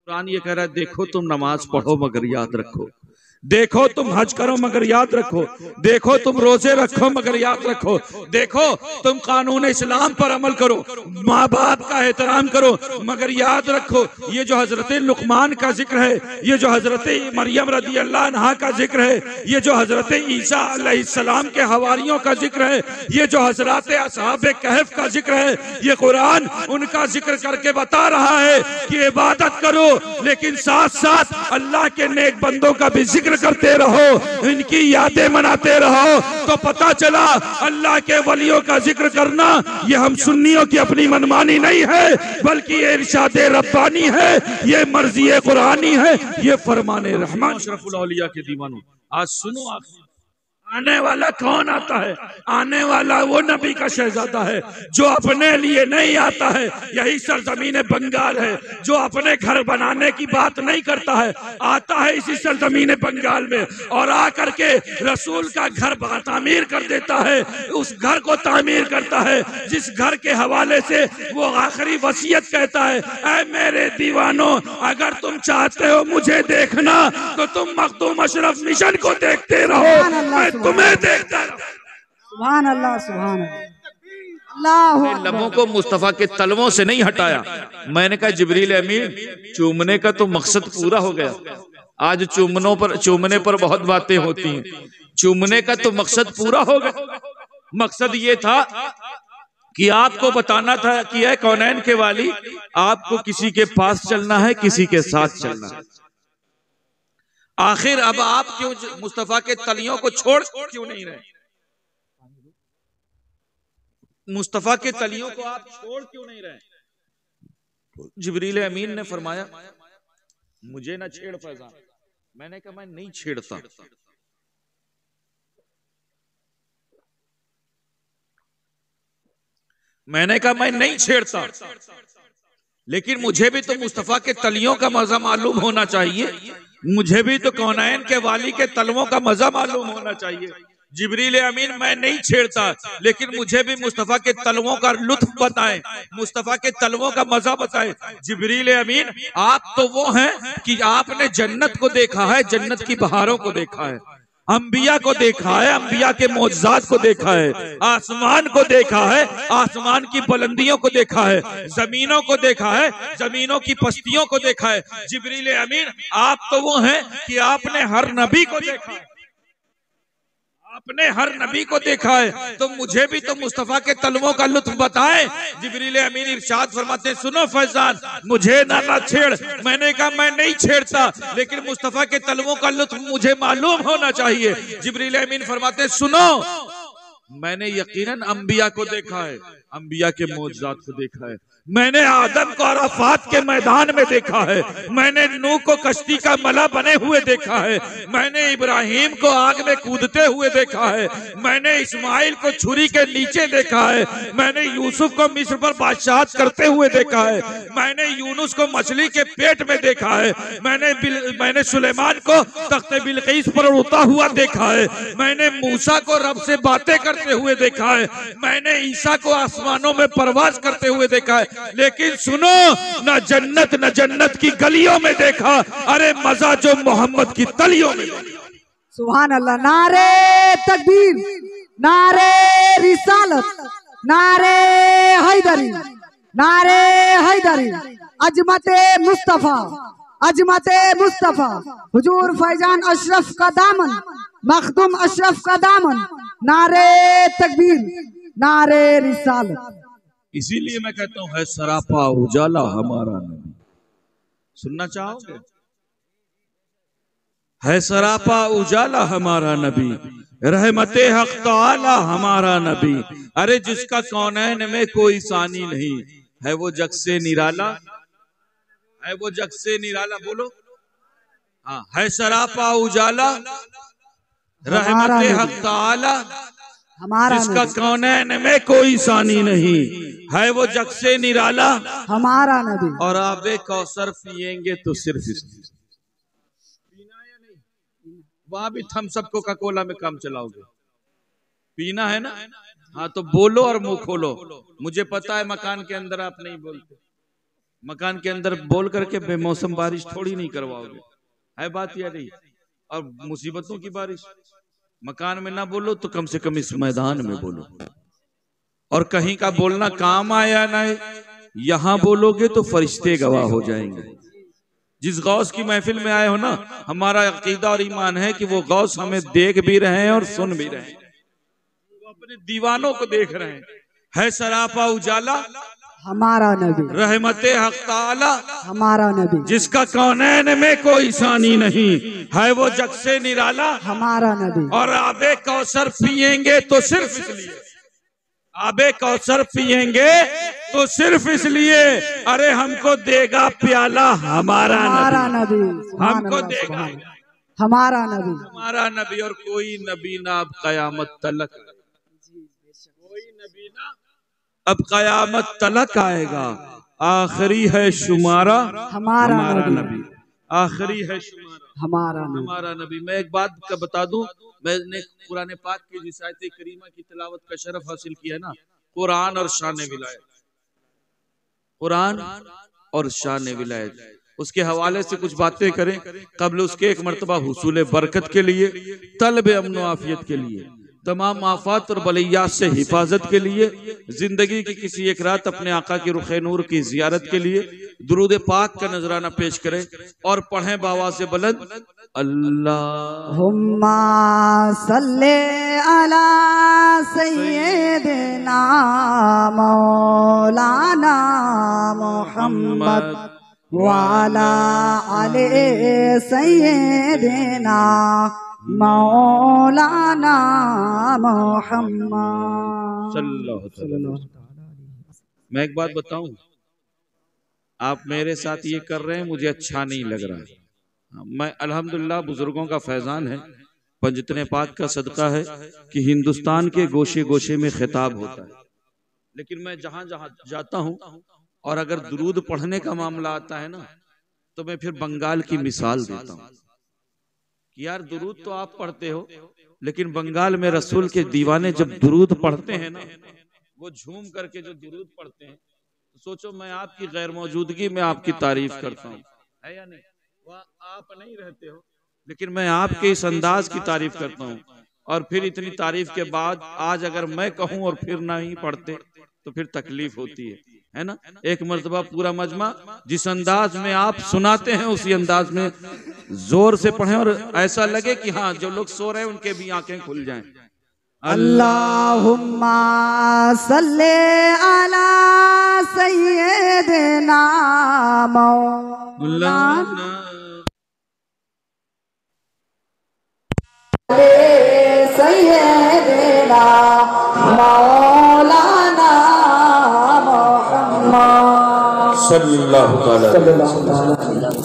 कुरान ये कह रहा है, देखो तुम नमाज पढ़ो मगर याद रखो, देखो तुम हज करो मगर याद रखो, देखो तुम रोजे रखो मगर याद रखो, देखो तुम कानून इस्लाम पर अमल करो, माँ बाप का एहतराम करो, मगर याद रखो ये जो हजरत लुकमान का जिक्र है, ये जो हजरत मरियम रदी अल्लाह अन्हा का जिक्र है, ये जो हजरत ईसा अलैहिस्सलाम के हवारियों का जिक्र है, ये जो हजरत असहाबे कहफ का जिक्र है, ये कुरान उनका जिक्र करके बता रहा है कि इबादत करो लेकिन साथ साथ अल्लाह के नेक बंदों का भी जिक्र करते रहो, इनकी यादें मनाते रहो। तो पता चला अल्लाह के वलियों का जिक्र करना ये हम सुन्नियों की अपनी मनमानी नहीं है, बल्कि ये इरशाद रब्बानी है, ये मर्जी कुरानी है, ये फरमाने रहमान अशरफुल औलिया के दीवानों। आज सुनो, आने वाला कौन आता है? आने वाला वो नबी का शहजादा है जो अपने लिए नहीं आता है। यही सरजमीन बंगाल है जो अपने घर बनाने की बात नहीं करता है, आता है इसी सरजमीन बंगाल में और आकर के रसूल का घर तामीर कर देता है, उस घर को तामीर करता है जिस घर के हवाले से वो आखिरी वसीयत कहता है, ऐ मेरे दीवानों, अगर तुम चाहते हो मुझे देखना तो तुम मखदूम अशरफ मिशन को देखते रहो, तुम्हें देखता रहो। सुभान अल्लाह, सुभान अल्लाह। लबों को मुस्तफा के तलवों से नहीं हटाया। मैंने कहा जिब्रील अमीन, चूमने का तो मकसद पूरा हो गया। आज चूमने पर बहुत बातें होती हैं, चूमने का तो मकसद पूरा हो गया। मकसद ये था कि आपको बताना था कि है कौनैन के वाली, आपको किसी के पास चलना है, किसी के साथ चलना है। आखिर अब आप क्यों मुस्तफा के तलियों को छोड़ क्यों नहीं रहे? मुस्तफा के तलियों को आप छोड़ क्यों नहीं रहे? जिब्रील अमीन ने फरमाया, मुझे ना छेड़ फैजान। मैंने कहा मैं नहीं छेड़ता। मैंने कहा मैं नहीं छेड़ता, लेकिन मुझे भी तो मुस्तफा के तलियों का मजा मालूम होना चाहिए, मुझे भी तो कौनैन के वाली के तलवों का मजा मालूम होना चाहिए। जिब्रील अमीन, मैं नहीं छेड़ता, लेकिन मुझे भी मुस्तफा के तलवों का लुत्फ बताएं, मुस्तफा के तलवों का मजा बताएं। जिब्रील अमीन, आप तो वो हैं कि आपने जन्नत को देखा है, जन्नत की बहारों को देखा है, अंबिया को देखा है, अंबिया के मौजज़ात को देखा है, आसमान को देखा है, आसमान की बुलंदियों को देखा है, जमीनों को देखा है, जमीनों की पस्तियों को देखा है। जिब्रील अमीन, आप तो वो हैं कि आपने हर नबी को देखा है, आपने हर नबी को देखा है, तो मुझे भी तो मुस्तफा के तलवों का लुत्फ बताएं। जिब्रील अमीन इरशाद फरमाते, सुनो फैजान, मुझे ना छेड़। मैंने कहा मैं नहीं छेड़ता, लेकिन मुस्तफा के तलवों का लुत्फ मुझे मालूम होना चाहिए। जिब्रील अमीन फरमाते, सुनो, मैंने यकीनन अंबिया को देखा है, अंबिया के मौजज़ात को देखा है, मैंने आदम को अराफात के मैदान में देखा है, मैंने नूह को कश्ती का मला बने हुए देखा है, मैंने इब्राहिम को आग में कूदते हुए देखा है, मैंने इस्माइल को छुरी के नीचे देखा है, मैंने यूसुफ को मिस्र पर बादशाहत करते हुए देखा है, मैंने यूनुस को मछली के पेट में देखा है, मैंने सुलेमान को तख्ते बिलकीस पर उड़ता हुआ देखा है, मैंने मूसा को रब से बातें करते हुए देखा है, मैंने ईसा को आसमानों में परवाज करते हुए देखा है। लेकिन सुनो, न जन्नत की गलियों में देखा, अरे मजा जो मोहम्मद की तलियों में। सुभान अल्लाह। नारे तकबीर, नारे रिसालत, नारे हैदरी, नारे हैदरी। अजमते मुस्तफा, अजमते मुस्तफा, हुजूर फैजान अशरफ का दामन, मखदूम अशरफ का दामन। नारे तकबीर, नारे रिसालत। इसीलिए मैं कहता हूं, है सरापा उजाला हमारा नबी। सुनना चाहोगे? है सरापा उजाला हमारा नबी, रहमते हक तआला हमारा नबी। अरे जिसका कौनैन में कोई सानी नहीं, है वो जग से निराला, है वो जग से निराला। बोलो हाँ, है सरापा उजाला, रहमते हक तआला, जिसका कौनैन में कोई सानी नहीं, है वो जग से निराला हमारा नबी। और आबे कौसर पिएंगे तो सिर्फ इसकी। पीना या नहीं? वहां भी थम सब कोका कोला में काम चलाओगे, पीना है ना? हाँ तो बोलो और मुंह खोलो। मुझे पता है मकान के अंदर आप नहीं बोलते, मकान के अंदर बोल करके बेमौसम बारिश थोड़ी नहीं करवाओगे, है बात या नहीं। और मुसीबतों की बारिश मकान में ना बोलो तो कम से कम इस मैदान में बोलो। और कहीं का बोलना काम आया ना, यहां बोलोगे तो फरिश्ते गवाह हो जाएंगे। जिस गौस की महफिल में आए हो ना, हमारा अकीदा और ईमान है कि वो गौस हमें देख भी रहे हैं और सुन भी रहे हैं, वो अपने दीवानों को देख रहे हैं। है सरापा उजाला हमारा नबी, रहमते हक ताला हमारा नबी, जिसका कौनैन में कोई सानी नहीं, है वो जग से निराला हमारा नबी। और आबे कौसर पिएंगे तो सिर्फ इसलिए, आबे कौसर पिएंगे तो सिर्फ इसलिए, अरे हमको देगा प्याला हमारा नबी, हमको देगा हमारा नबी, हमारा नबी। और कोई नबी ना अब कयामत तलक, कोई नबी ना अब कयामत तलक आएगा। आखिरी है शुमारा हमारा नबी, आखिरी है शुमारा हमारा नबी। मैं एक बात का बता दूं, मैंने कुरान पाक की जिस आयत करीमा की तिलावत का शरफ हासिल किया है ना, कुरान और शान विलायत, कुरान और शान विलायत, उसके हवाले से कुछ बातें करें। कबल उसके एक मर्तबा हुसूल बरकत के लिए, तलब अमन आफियत के लिए, तमाम आफात और बलियात से हिफाजत के लिए, जिंदगी की किसी एक रात अपने आका की रुखे नूर की जियारत के लिए दुरूद पाक का नजराना पेश करें और पढ़ें बावा से बुलंद अल्लाहुम्मा सल्ले अला सय्यिदिना मौलाना मुहम्मद वाला आले सय्यिदिना मौलाना मुहम्मद सल्लल्लाहु अलैहि वसल्लम। मैं एक बात बताऊं, आप मेरे साथ ये कर रहे हैं, मुझे अच्छा नहीं लग रहा। मैं अल्हम्दुलिल्लाह बुजुर्गों का फैजान है, पंजतने पाक का सदका है कि हिंदुस्तान के गोशे गोशे में खिताब होता है, लेकिन मैं जहां जहां जाता हूं और अगर दुरूद पढ़ने का मामला आता है ना, तो मैं फिर बंगाल की मिसाल देता हूं कि यार दुरूद तो आप पढ़ते हो, लेकिन बंगाल में रसूल के दीवाने जब दुरूद पढ़ते हैं ना, वो झूम करके जो दुरूद पढ़ते हैं, तो सोचो मैं आपकी गैर मौजूदगी में आपकी तारीफ करता हूँ, है या नहीं। वह आप नहीं रहते हो, लेकिन मैं आपके इस अंदाज की तारीफ करता हूँ। और फिर इतनी तारीफ के बाद आज अगर मैं कहूँ और फिर नहीं पढ़ते तो फिर तकलीफ होती है ना। एक मर्तबा पूरा मजमा जिस अंदाज में आप सुनाते हैं उसी अंदाज में जोर से पढ़ें और ऐसा लगे कि हाँ जो लोग सो रहे हैं उनके भी आंखें खुल जाएं। अल्लाहुम्मा सल्ले अला सय्यिदिना मौलाना सय्यिदिना मौलाना मुहम्मद सल्लल्लाहु अलैहि वसल्लम।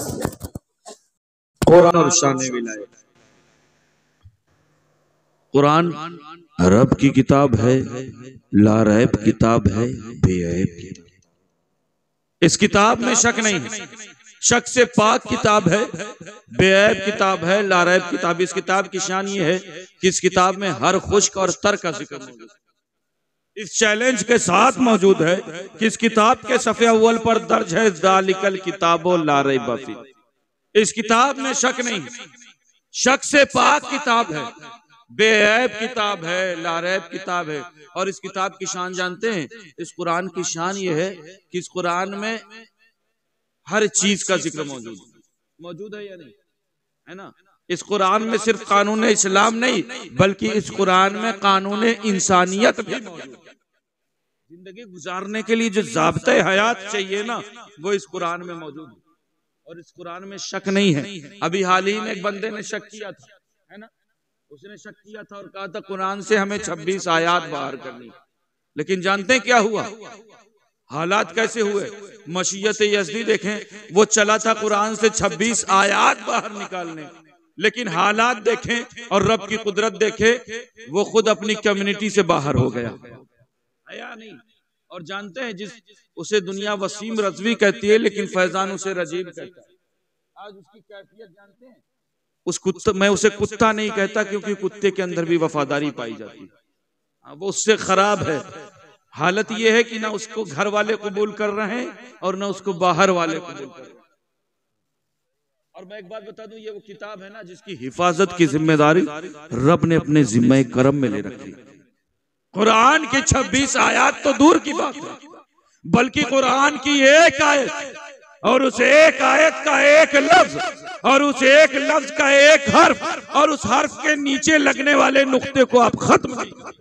कुरान और शान विलायत। कुरान रब की किताब है, लारैब किताब है, बेऐब किताब। इस किताब में शक नहीं है, शक से पाक किताब है, बेऐब किताब है, लारैब किताब। इस किताब की शान ये है कि इस किताब में हर खुश्क और तर का जिक्र मौजूद है। इस चैलेंज के साथ मौजूद है कि इस किताब के सफ़े अव्वल पर दर्ज है ज़ालिकल किताबो ला रैब फीह। इस किताब में शक नहीं, शक से पाक किताब है, बेऐब किताब है, लारैब किताब है। और इस किताब की शान जानते हैं, इस कुरान की शान ये है कि इस कुरान में हर चीज का जिक्र मौजूद है या नहीं, है ना। इस कुरान में सिर्फ कानून इस्लाम नहीं, बल्कि इस कुरान में कानून इंसानियत भी मौजूद है। जिंदगी गुजारने के लिए जो ज़ाब्ते हयात चाहिए ना, वो इस कुरान में मौजूद है। और इस कुरान में शक नहीं है। अभी हाल ही में एक बंदे ने शक किया था, है ना, उसने शक किया था और कहा था कुरान से हमें 26 आयात बाहर करनी। लेकिन जानते हैं क्या हुआ, हालात कैसे हुए। मशीयत यज़दी देखें, वो चला था कुरान से 26 आयात बाहर निकालने, लेकिन हालात देखें और रब की कुदरत देखें, वो खुद अपनी कम्युनिटी से बाहर हो गया, है या नहीं। और जानते हैं, जिस उसे दुनिया वसीम रजवी कहती है, लेकिन फैजान उसे रजीब कहता है। आज उसकी कैफियत जानते हैं, उस कुत्ता, मैं उसे कुत्ता नहीं कहता क्योंकि कुत्ते के अंदर भी वफादारी पाई जाती है, वो उससे खराब है। हालत यह है कि ना उसको घर वाले कबूल कर रहे हैं और ना उसको बाहर वाले कबूल कर रहे हैं। और मैं एक बात बता दूं, ये वो किताब है ना जिसकी हिफाजत की जिम्मेदारी रब ने अपने जिम्मे करम में ले रखी। कुरान की 26 आयत तो दूर की बात है, बल्कि कुरान की एक आयत और उस एक आयत का एक लफ्ज और उस एक लफ्ज का एक हर्फ और उस हर्फ के नीचे लगने वाले नुक्ते को आप खत्म नहीं कर,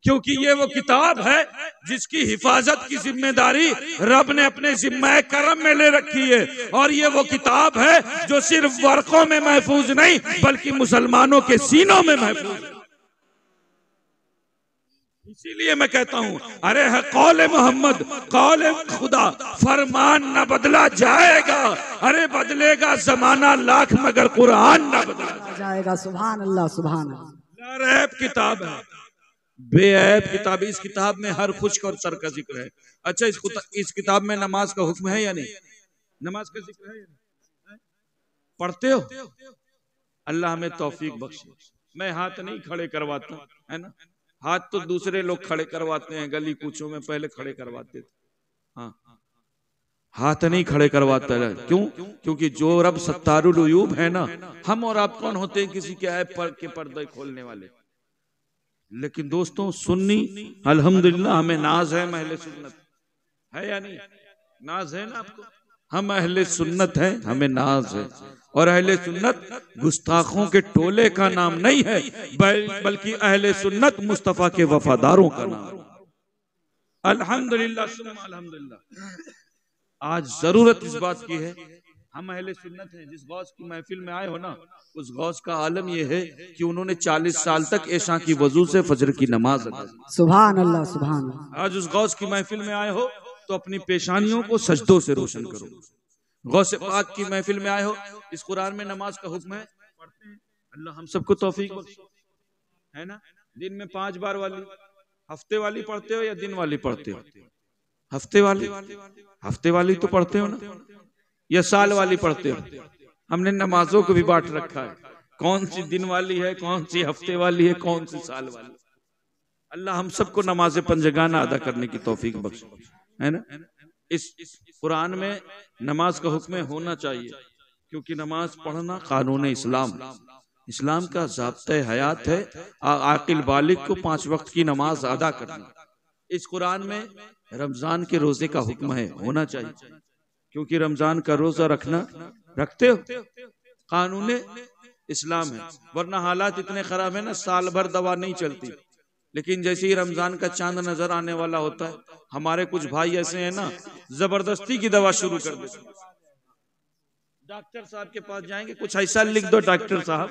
क्योंकि ये वो किताब है जिसकी हिफाजत की जिम्मेदारी रब ने अपने जिम्मे करम में ले रखी है। और ये वो किताब है जो सिर्फ वर्कों में महफूज नहीं बल्कि मुसलमानों के सीनों में महफूज है। इसीलिए मैं कहता हूं, अरे है कौले मोहम्मद, कौले खुदा, फरमान न बदला जाएगा, अरे बदलेगा जमाना लाख मगर कुरान न बदला जाएगा। सुभान अल्लाह, सुभान अल्लाह। लारैब किताब है, बेऐब किताब। इस किताब में हर खुश्क और सर का जिक्र है। अच्छा, इस किताब में नमाज का हुक्म है या नहीं? नमाज का जिक्र है या नहीं? पढ़ते हो? अल्लाह हमें तौफीक बख्शे। मैं हाथ नहीं खड़े करवाता, है ना, हाथ तो दूसरे लोग खड़े करवाते हैं, गली कूचों में पहले खड़े करवाते थे। हाँ, हाथ नहीं खड़े करवाता है। क्यों? क्योंकि जो रब सत्तारुल उयूब है ना, हम और आप कौन होते हैं किसी के ऐब पर के पर्दे खोलने वाले। लेकिन दोस्तों, सुन्नी अल्हम्दुलिल्लाह हमें नाज है, हम अहले सुन्नत है या नहीं? नाज है ना आपको? हम अहले सुन्नत हैं, हमें नाज है। और अहले सुन्नत गुस्ताखों के टोले का नाम नहीं है, बल्कि अहले सुन्नत मुस्तफा के वफादारों का नाम। अल्हम्दुलिल्लाह सुम्मा अल्हम्दुलिल्लाह। आज जरूरत इस बात की है, हम अहले सुन्नत हैं। जिस गौस की महफिल में आए हो ना, उस गौस का आलम यह है कि उन्होंने 40 साल तक ऐशा की वजू से फजर की नमाज अदा की। सुभान अल्लाह, सुभान अल्लाह। आज उस गौस की महफिल में आए हो तो अपनी पेशानियों को सजदों से रोशन करो। गौसे पाक की महफिल में आए हो, इस कुरान में नमाज का हुक्म है, पढ़ते हैं। अल्लाह हम सबको तौफीक बख्शे, है ना। दिन में 5 बार वाली, हफ्ते वाली पढ़ते हो या दिन वाली पढ़ते हो? हफ्ते वाली तो पढ़ते हो ना, या साल वाली पढ़ते हो? हमने नमाजों को भी बांट रखा है, कौन सी दिन वाली है, कौन सी हफ्ते वाली है, कौन सी साल वाली। अल्लाह हम सबको नमाज पंजगाना अदा करने की तौफीक बख्शे, है ना। इस कुरान में नमाज का हुक्म होना चाहिए, क्योंकि नमाज पढ़ना कानून इस्लाम, इस्लाम का ज़ाब्ता हयात है। आकिल बालिग को 5 वक्त की नमाज अदा करना। इस कुरान में रमजान के रोजे का हुक्म है, होना चाहिए, क्योंकि रमजान का रोजा रखना, रखते हो, कानून इस्लाम है। वरना हालात इतने खराब है ना, साल भर दवा नहीं चलती, लेकिन जैसे ही रमजान का चांद नजर आने वाला होता है, हमारे कुछ भाई ऐसे हैं ना, जबरदस्ती की दवा शुरू कर देते। डॉक्टर साहब के पास जाएंगे, कुछ ऐसा लिख दो डॉक्टर साहब,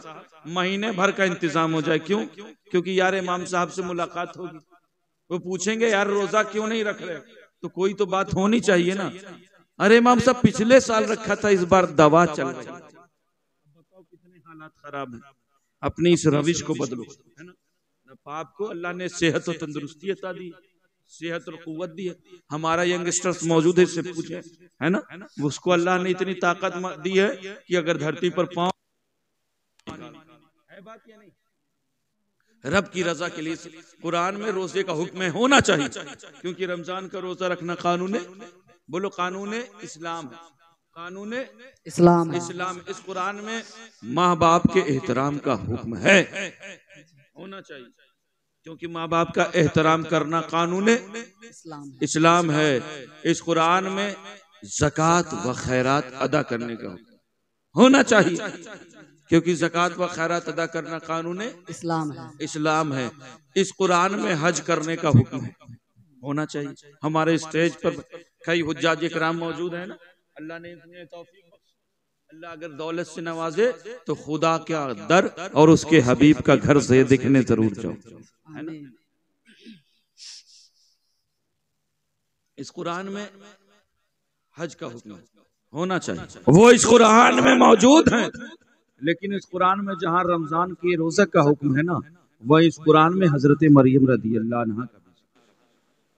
महीने भर का इंतजाम हो जाए। क्यों? क्योंकि यार इमाम साहब से मुलाकात होगी, वो पूछेंगे यार रोजा क्यों नहीं रख रहे, तो कोई तो बात होनी चाहिए ना। अरे इमाम साहब पिछले साल रखा था, इस बार दवा चल रही है। बताओ कितने हालात खराब हैं। अपनी इस रविश को बदलो, है ना। पाप को अल्लाह ने सेहत और तंदुरुस्ती अता दी, सेहत और कुव्वत दी है। हमारा यंगस्टर्स मौजूद है, इससे पूछे, है ना, उसको अल्लाह ने इतनी ताकत दी है कि अगर धरती पर पांव है, बात या नहीं। रब की रजा के लिए कुरान में रोजे का हुक्म होना चाहिए, क्योंकि रमजान का रोजा रखना कानून, बोलो कानून इस्लाम है, कानून इस्लाम। इस कुरान में माँ बाप के एहतराम का हुक्म है, होना चाहिए, क्योंकि माँ बाप का एहतराम करना कानून इस्लाम है। इस कुरान में ज़कात व खैरात अदा करने का होना चाहिए, क्योंकि ज़कात व खैरात अदा करना कानून इस्लाम है। इस कुरान में हज करने का हुक्म है, होना चाहिए। हमारे स्टेज पर कई हुज्जाज इकराम मौजूद है ना, अल्लाह ने इतने तौफीक, अल्लाह अगर दौलत से नवाजे तो खुदा का दर और उसके हबीब का घर से दिखने जरूर जाओ, है ना। इस कुरान में हज का हुक्म होना चाहिए, वो इस कुरान में मौजूद है। लेकिन इस कुरान में जहां रमजान के रोजा का हुक्म है ना, वह इस कुरान में हजरत मरियम रदी अल्लाह अन्हा का,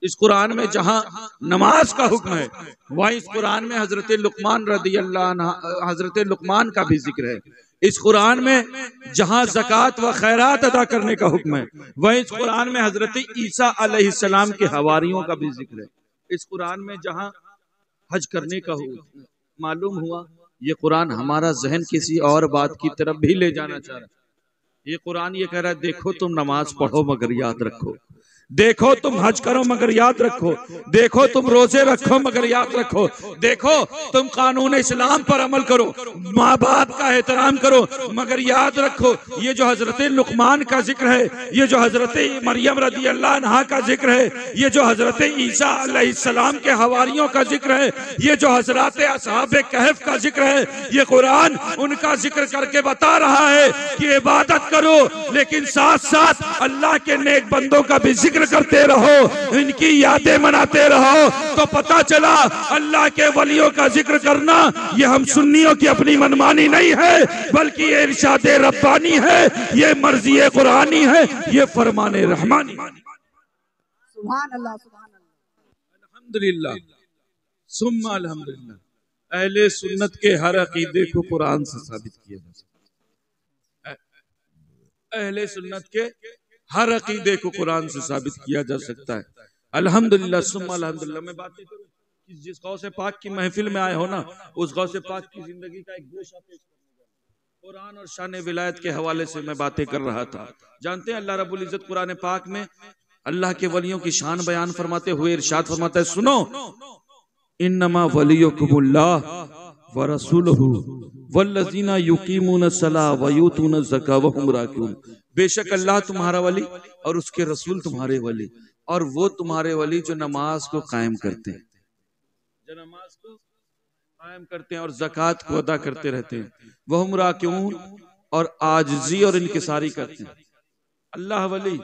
इस कुरान में जहां नमाज का हुक्म है, वह इस कुरान में हजरत लुकमान रदी अल्लाह अन्हा, हजरत लुकमान का भी जिक्र है। इस कुरान में जहां ज़कात व खैरात अदा करने का हुक्म है, वहीं इस कुरान में हजरत ईसा अलैहिस्सलाम के हवारियों का भी जिक्र है। इस कुरान में जहां हज करने का हुक्म, मालूम हुआ ये कुरान हमारा जहन किसी और बात की तरफ भी ले जाना चाह रहा है। ये कुरान ये कह रहा है देखो तुम नमाज पढ़ो मगर याद रखो, देखो तुम हज करो मगर याद रखो, देखो तुम रोजे रखो मगर याद रखो, देखो तुम कानून इस्लाम पर अमल करो, माँ बाप का एहतराम करो मगर याद रखो ये जो हजरत लुकमान का जिक्र है, ये जो हजरत मरियम रदी अल्लाह अन्हा का जिक्र है, ये जो हजरत ईसा अलैहिस्सलाम के हवारियों का जिक्र है, ये जो हजरत असहाबे कहफ का जिक्र है, ये कुरान उनका जिक्र करके बता रहा है कि इबादत करो लेकिन साथ साथ अल्लाह के नेक बंदों का भी जिक्र करते रहो, इनकी यादें मनाते रहो। तो पता चला अल्लाह के वलियों का जिक्र करना ये हम सुन्नियों की अपनी मनमानी नहीं है, बल्कि ये इरशाद रब्बानी है, ये मर्जी कुरानी है, ये फरमाने रहमानी। सुभान अल्लाह, सुभान अल्लाह, अल्हम्दुलिल्लाह सुम्मा अल्हम्दुलिल्लाह। अहले सुन्नत के हर अकीदे को कुरान से साबित किया जा सकता है। अहले सुन्नत के हर अकीदे को कुरान से साबित किया जा सकता है। अल्हम्दुलिल्लाह सुम्मा अल्हम्दुलिल्लाह। मैं बात करूं कि जिस गौसे पाक की महफिल में आए हो ना, उस गौसे पाक की जिंदगी का एक गोशा पेश करने कुरान और शान विलायत के हवाले से मैं बातें कर रहा था। जानते हैं अल्लाह रब्बुल इज्जत कुरान पाक में अल्लाह के वलियों की शान बयान फरमाते हुए इरशाद फरमाता है, सुनो इन्नमा वलियुकुमुल्लाह व रसूलुहु वल्लज़ीना युकीमून सलाह व यूतून ज़का व हुम राकिऊन। बेशक अल्लाह तुम्हारा वली और उसके रसूल तुम्हारे वली, और वो तुम्हारे वली जो नमाज को कायम करते हैं, जो नमाज को कायम करते हैं और ज़कात को अदा करते रहते हैं, वह हुम राकिऊन और आजिज़ी और इनकिसारी करते हैं। अल्लाह वली,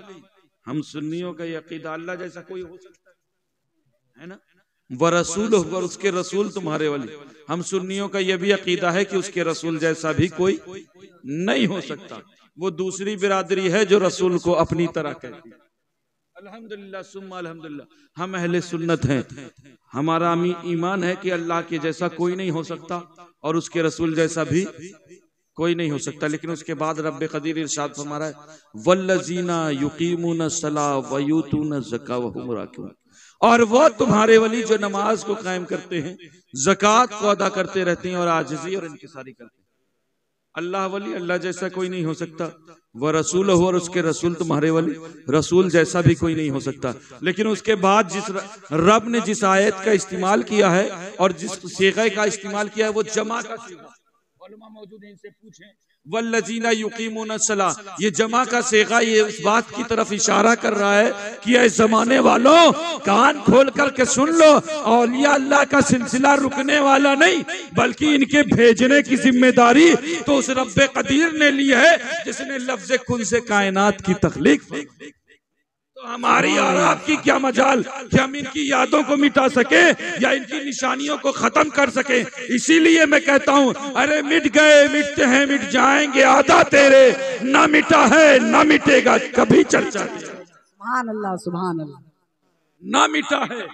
हम सुन्नियों का ये अकीदा अल्लाह जैसा कोई हो सकता है ना, व रसूल और उसके रसूल तुम्हारे वली। हम सुन्नियों का यह भी अकीदा है कि उसके रसूल जैसा भी कोई नहीं हो सकता। वो दूसरी बिरादरी है जो रसूल को अपनी तरह कहती है। अल्हम्दुलिल्लाह सुम्मा अल्हम्दुलिल्लाह। हम अहले सुन्नत हैं, हमारा ईमान है कि अल्लाह के जैसा कोई नहीं हो सकता और उसके रसूल जैसा भी कोई नहीं हो सकता। लेकिन उसके बाद रब्बे कदीर इरशाद फरमा रहा है, वल्लज़ीना युकीमून सलाह व यूतून ज़का व हुम राकिऊन। और वो तुम्हारे वली जो नमाज को कायम करते हैं, ज़कात को अदा करते रहते हैं और आजिज़ी और इनकिसारी करते हैं। अल्लाह वली, अल्लाह जैसा कोई नहीं हो सकता। वह रसूल हो और उसके रसूल तुम्हारे वली, रसूल जैसा भी कोई नहीं हो सकता। लेकिन उसके बाद जिस रब ने जिस आयत का इस्तेमाल किया है और जिस सीग़े का इस्तेमाल किया है वो जमा का सीग़ा। उलमा मौजूद हैं, इनसे पूछें। वल्लज़ीना युकीमून सलाह, ये जमा का सीग़ा ये उस बात की तरफ इशारा कर रहा है कि इस जमाने वालों कान खोल करके सुन लो, औलिया अल्लाह का सिलसिला रुकने वाला नहीं, बल्कि इनके भेजने की जिम्मेदारी तो उस रब्बे कदीर ने ली है जिसने लफ्ज़े कुन से कायनात की तख्लीक। तो हमारी और आपकी क्या मजाल कि हम इनकी यादों को मिटा सके या इनकी निशानियों को खत्म कर सके। इसीलिए मैं कहता हूँ, अरे मिट गए मिटते हैं मिट जाएंगे आदा तेरे, ना मिटा है ना मिटेगा कभी चर्चा। सुभान अल्लाह, सुभान अल्लाह। ना मिटा है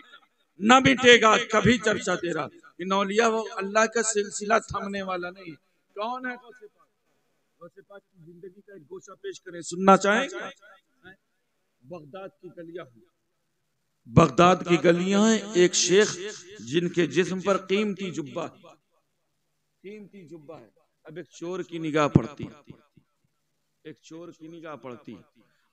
ना मिटेगा कभी चर्चा तेरा। इन औलिया वो अल्लाह का सिलसिला थमने वाला नहीं। कौन है गौसे पाक? गौसे पाक की जिंदगी का एक गोशा पेश करें, सुनना चाहेंगे? बगदाद की गलियां, बगदाद की गलियां हैं। एक शेख जिनके जिस्म पर कीमती जुब्बा है। अब एक चोर की निगाह पड़ती है, एक चोर की निगाह पड़ती है।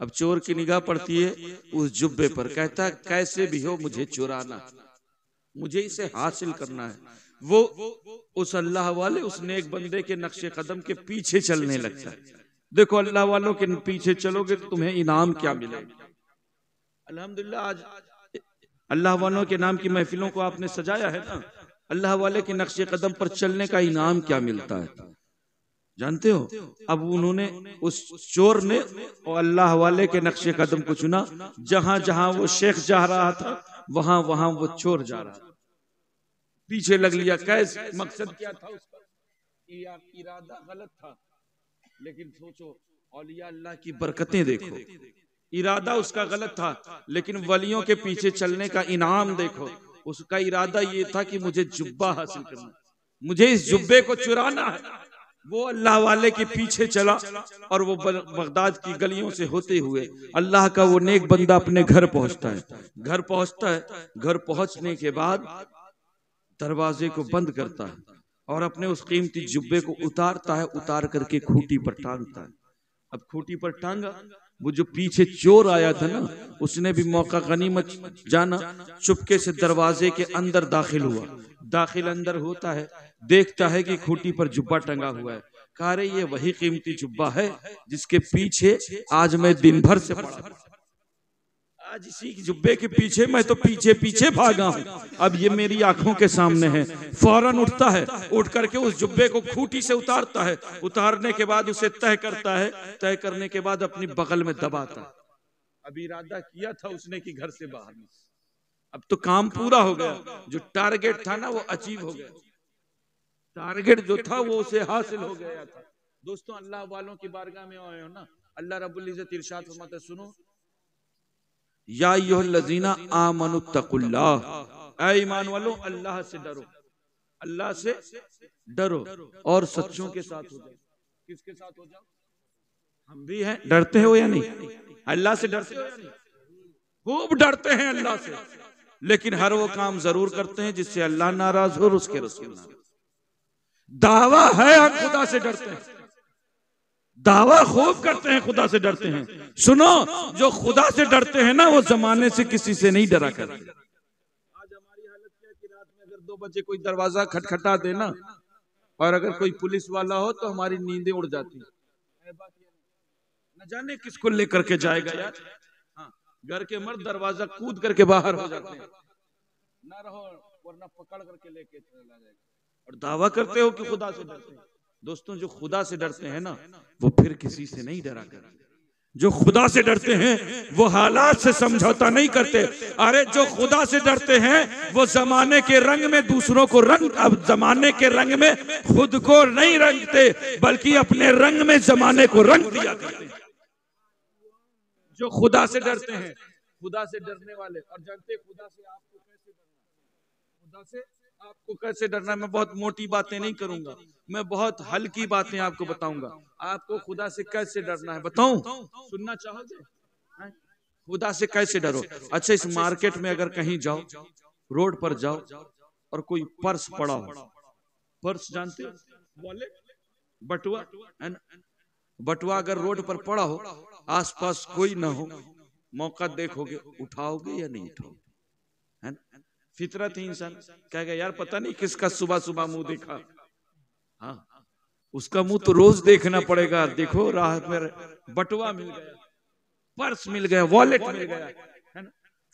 अब चोर की निगाह पड़ती है उस जुब्बे पर, कहता है कैसे भी हो मुझे चुराना, मुझे इसे हासिल करना है। वो उस अल्लाह वाले उस नेक बंदे के नक्शे कदम के पीछे चलने लगता है। देखो अल्लाह वालों के पीछे चलोगे तो तुम्हें इनाम क्या मिलेगा। अल्हम्दुलिल्लाह आज अल्लाह वालों के नाम की महफिलों को आपने सजाया है ना, अल्लाह वाले के नक्शे कदम पर चलने का इनाम क्या मिलता है जानते हो। अब उन्होंने उस चोर ने और अल्लाह वाले के नक्शे कदम को चुना। जहां जहां वो शेख जा रहा था वहां वहां वो चोर जा रहा था, पीछे लग लिया। कैसे, मकसद क्या था उसका? इरादा गलत था, लेकिन सोचो औलिया अल्लाह की बरकतें देखो। इरादा उसका गलत था लेकिन वलियों के पीछे चलने का इनाम देखो। उसका इरादा ये था कि मुझे जुब्बा हासिल करना, मुझे इस जुब्बे को चुराना है। वो अल्लाह वाले के पीछे चला और वो बगदाद की गलियों से होते हुए अल्लाह का वो नेक बंदा अपने घर पहुंचता है। घर पहुंचता है, घर पहुंचने के बाद दरवाजे को बंद करता है और अपने उस कीमती जुब्बे को उतारता है, उतार करके खूंटी पर टांगता है। अब खूंटी पर टांगा, वो जो पीछे चोर आया था ना, उसने भी मौका गनीमत जाना, चुपके से दरवाजे के अंदर दाखिल हुआ। दाखिल अंदर होता है, देखता है कि खूंटी पर जुब्बा टंगा हुआ है। कहा रे ये वही कीमती जुब्बा है जिसके पीछे आज मैं दिन भर से पड़ा, आज इसी जुब्बे के पीछे मैं तो पीछे पीछे भागा हूं, अब ये मेरी आंखों के सामने है। फौरन उठता है, उठ करके उस जुब्बे को खूंटी से उतारता है, उतारने के बाद उसे तय करता है, तय करने के बाद अपनी बगल में दबाता है। अब इरादा किया था उसने कि घर से बाहर नहीं, अब तो काम पूरा हो गया। जो टारगेट था ना वो अचीव हो गया, टारगेट जो था वो उसे हासिल हो गया था। दोस्तों अल्लाह वालों की बारगाह में आए हो ना, अल्लाह रब्बुल इज्जत इरशाद फरमाता है, सुनो या अय्युहल्लज़ीना आमनुत्तकुल्लाह, ऐ ईमान वालों अल्लाह से डरो, अल्लाह से डरो और सच्चों के साथ हो जाओ। किसके साथ हो जाओ? हम भी हैं। डरते हो या नहीं? अल्लाह से डरते हो या नहीं? खूब डरते हैं अल्लाह से, लेकिन हर वो काम जरूर करते हैं जिससे अल्लाह नाराज हो और उसके रसूल नाराज। दावा है हम खुदा से डरते हैं, दावा खूब करते हैं खुदा से डरते हैं। सुनो, जो खुदा से डरते हैं ना वो जमाने से किसी से नहीं डरा करते। आज हमारी हालत क्या है कि रात में अगर 2 बजे कोई दरवाजा खटखटा देना और अगर कोई पुलिस वाला हो तो हमारी नींदें उड़ जाती है। न जाने किसको लेकर के जाएगा यार। हाँ, घर के मर्द दरवाजा कूद करके बाहर हो जाते हैं, ना रहो वरना पकड़ करके लेके चला जाएगा। और दावा करते हो कि खुदा से डरते हैं। दोस्तों जो खुदा से डरते हैं ना वो फिर किसी से नहीं डरा करते। जो खुदा से डरते हैं वो हालात से समझौता नहीं करते। अरे जो खुदा से डरते हैं वो जमाने के रंग में दूसरों को रंग, अब जमाने के रंग में खुद को नहीं रंगते बल्कि अपने रंग में जमाने को रंग दिया करते हैं। जो खुदा से डरते हैं, खुदा से डरने वाले, और जानते खुदा से आपको कैसे डरना, खुदा से आपको कैसे डरना। मैं बहुत मोटी बातें नहीं करूंगा, मैं बहुत हल्की बातें आपको बताऊंगा। आपको खुदा से कैसे डरना है बताऊं? सुनना चाहोगे? खुदा से कैसे डरो? अच्छा, इस मार्केट में अगर कहीं जाओ, रोड पर जाओ और कोई पर्स पड़ा हो, पर्स जानते हो, वॉलेट, बटुआ, बटुआ अगर रोड पर पड़ा हो, आसपास कोई ना हो, मौका देखोगे, उठाओगे या नहीं उठाओगे? है ना, फितरत ही इंसान कहेगा यार पता नहीं किसका सुबह सुबह मुंह देखा। हाँ, उसका मुंह तो रोज देखना पड़ेगा। देखो राह पर बटुआ मिल गया, पर्स मिल गया, वॉलेट मिल गया, है ना,